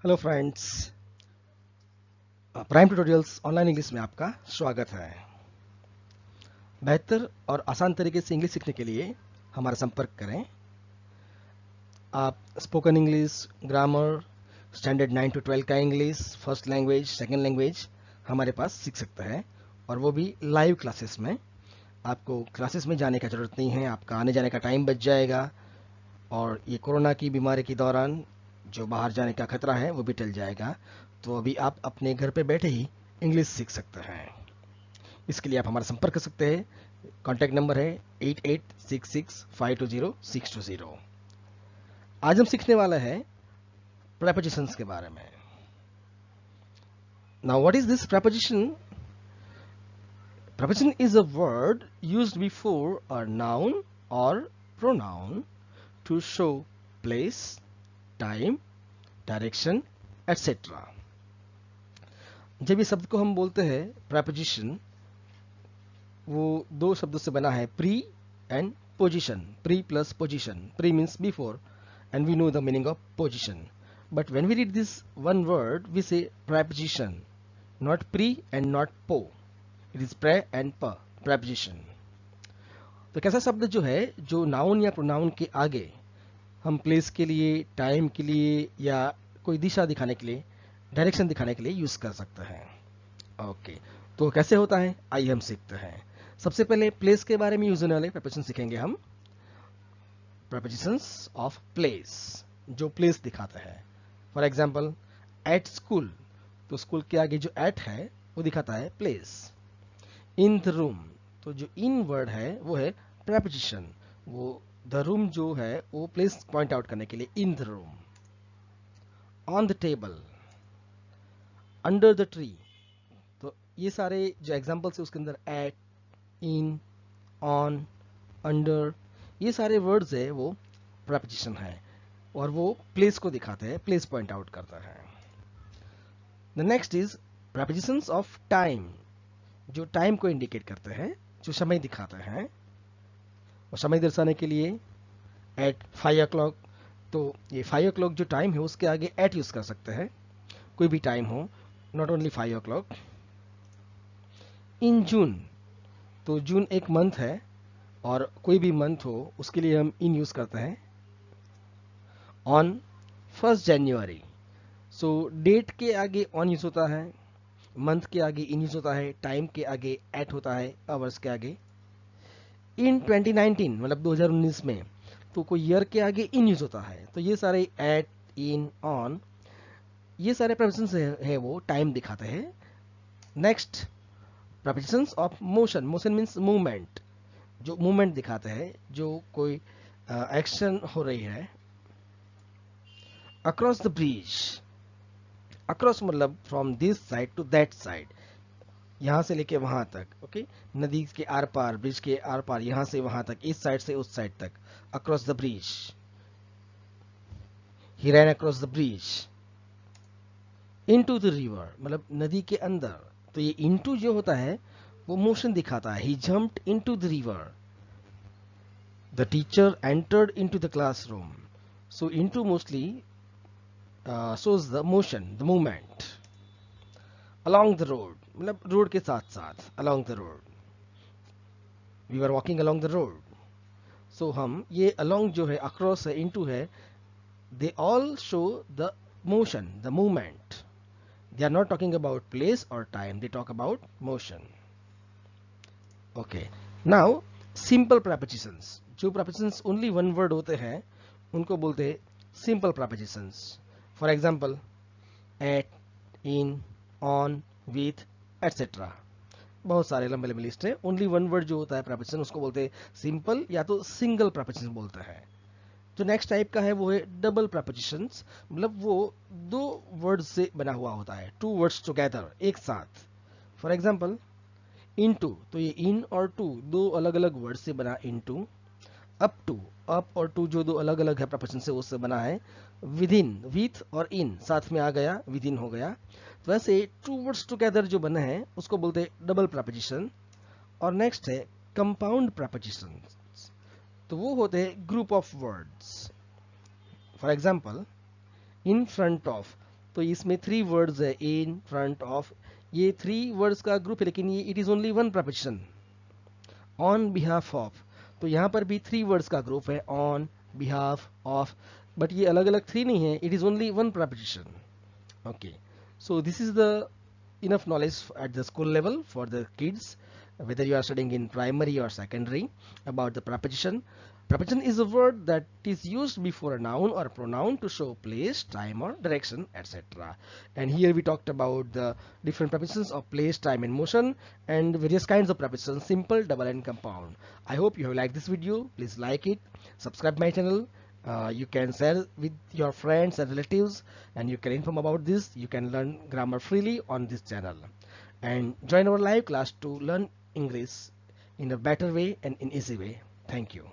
Hello friends, prime tutorials online English में आपका स्वागत है। बेहतर और आसान तरीके से इंग्लिश सीखने के लिए हमारा संपर्क करें। आप spoken English, grammar, standard 9 to 12 का English, first language, second language हमारे पास सीख सकते हैं, और वो भी लाइव क्लासेस में। आपको क्लासेस में जाने का ज़रूरत नहीं है, आपका आने जाने का टाइम बच जाएगा, और ये कोरोना की बीमारी के दौरान जो बाहर जाने का खतरा है वो भी टल जाएगा। तो अभी आप अपने घर पे बैठे ही इंग्लिश सीख सकते हैं। इसके लिए आप हमारा संपर्क कर सकते हैं। कॉन्टैक्ट नंबर है 8866520620। आज हम सीखने वाले हैं प्रेपोजिशंस के बारे में। Now what is this preposition? Preposition is a word used before a noun or pronoun to show place, time, direction, etc. जब ये शब्द को हम बोलते हैं preposition, वो दो शब्दों से बना है, pre and position. Pre plus position, pre means before and we know the meaning of position. But when we read this one word, we say preposition, not pre and not po. It is pre and pa, preposition. तो कैसा शब्द जो है, जो noun या pronoun के आगे हम प्लेस के लिए, टाइम के लिए, या कोई दिशा दिखाने के लिए, डायरेक्शन दिखाने के लिए यूज कर सकते हैं। ओके, तो कैसे होता है आइए हम सीखते हैं। सबसे पहले प्लेस के बारे में यूज होने वाले प्रपोजिशन सीखेंगे हम। प्रपोजिशंस ऑफ प्लेस, जो प्लेस दिखाते हैं। फॉर एग्जाम्पल, एट स्कूल, तो स्कूल के आगे जो एट है वो दिखाता है प्लेस। इन द रूम, तो जो इन वर्ड है वो है प्रपोजिशन, वो द रूम जो है वो प्लेस पॉइंट आउट करने के लिए in the room. On the table, under the tree, तो ये सारे जो एग्जाम्पल्स है उसके अंदर एट, इन, ऑन, अंडर, ये सारे वर्ड्स है वो प्रपोजिशन है, और वो प्लेस को दिखाते हैं, प्लेस पॉइंट आउट करता है। The next is propositions of time, जो टाइम को इंडिकेट करते हैं, जो समय दिखाते हैं। और समय दर्शाने के लिए एट 5 o'clock, तो ये 5 o'clock जो टाइम है उसके आगे एट यूज कर सकते हैं, कोई भी टाइम हो, नॉट ओनली 5 o'clock। इन जून, तो जून एक मंथ है, और कोई भी मंथ हो उसके लिए हम इन यूज करते हैं। On 1st January, so date के आगे ऑन यूज होता है, मंथ के आगे इन यूज होता है, टाइम के आगे एट होता है, आवर्स के आगे। इन 2019 मतलब 2019 में, तो कोई ईयर के आगे इन यूज होता है, तो ये सारे एट, इन, ऑन, ये सारे प्रपोजिशंस है वो टाइम दिखाते हैं। Next, propositions of motion. Motion means movement, जो मूवमेंट दिखाते हैं, जो कोई एक्शन हो रही है। अक्रॉस द ब्रिज, अक्रॉस मतलब from this side to that side, यहां से लेके वहां तक। ओके, नदी के आर पार, ब्रिज के आर पार, यहां से वहां तक, इस साइड से उस साइड तक, across the bridge. He ran across the bridge. Into the river मतलब नदी के अंदर, तो ये इनटू जो होता है वो मोशन दिखाता है। He jumped into the river. The teacher entered into the classroom, so into mostly shows the motion, the movement. Along the road मतलब रोड के साथ साथ, along the road, we were walking along the road. So हम ये along जो है, across है, into है, they all show the motion, the movement. They are not talking about place or time, they talk about motion. Okay, now simple prepositions, जो prepositions only one word होते हैं उनको बोलते हैं simple prepositions. For example, at, in, on, with, etc. बहुत सारे लंबे लंबे लिस्ट है। ओनली वन वर्ड जो होता है प्रपोजिशन उसको बोलते हैं सिंपल या तो सिंगल प्रपोजिशन बोलते हैं। जो नेक्स्ट टाइप का है वो है डबल प्रपोजिशन, मतलब वो दो वर्ड से बना हुआ होता है, टू वर्ड्स टुगेदर, एक साथ। फॉर एग्जाम्पल, इन टू, तो ये इन और टू दो अलग अलग वर्ड से बना इन टू। अप टू, अप और टू जो दो अलग अलग है प्रपोजिशन से, उससे बना है। विद इन, विथ और इन साथ में आ गया, विद इन हो गया। तो वैसे टू वर्ड्स टुगेदर जो बने हैं उसको बोलते हैं डबल प्रपोजिशन। और नेक्स्ट है कंपाउंड प्रपोजिशन, तो वो होते हैं group of words. For example, in front of, तो इसमें 3 वर्ड्स है, इन, फ्रंट, ऑफ, ये 3 वर्ड्स का ग्रुप है, लेकिन ये it is only one preposition, on behalf of. तो यहाँ पर भी 3 वर्ड्स का ग्रुप है, ऑन, बिहाफ, ऑफ, बट ये अलग अलग 3 नहीं है, it is only one preposition. Okay, so this is the enough knowledge at the school level for the kids, whether you are studying in primary or secondary, about the preposition. Preposition is a word that is used before a noun or pronoun to show place, time, or direction, etc. And here we talked about the different prepositions of place, time, and motion, and various kinds of prepositions: simple, double, and compound. I hope you have liked this video. Please like it, subscribe my channel. You can share with your friends and relatives, and you can inform about this. You can learn grammar freely on this channel, and join our live class to learn English in a better way and in easy way. Thank you.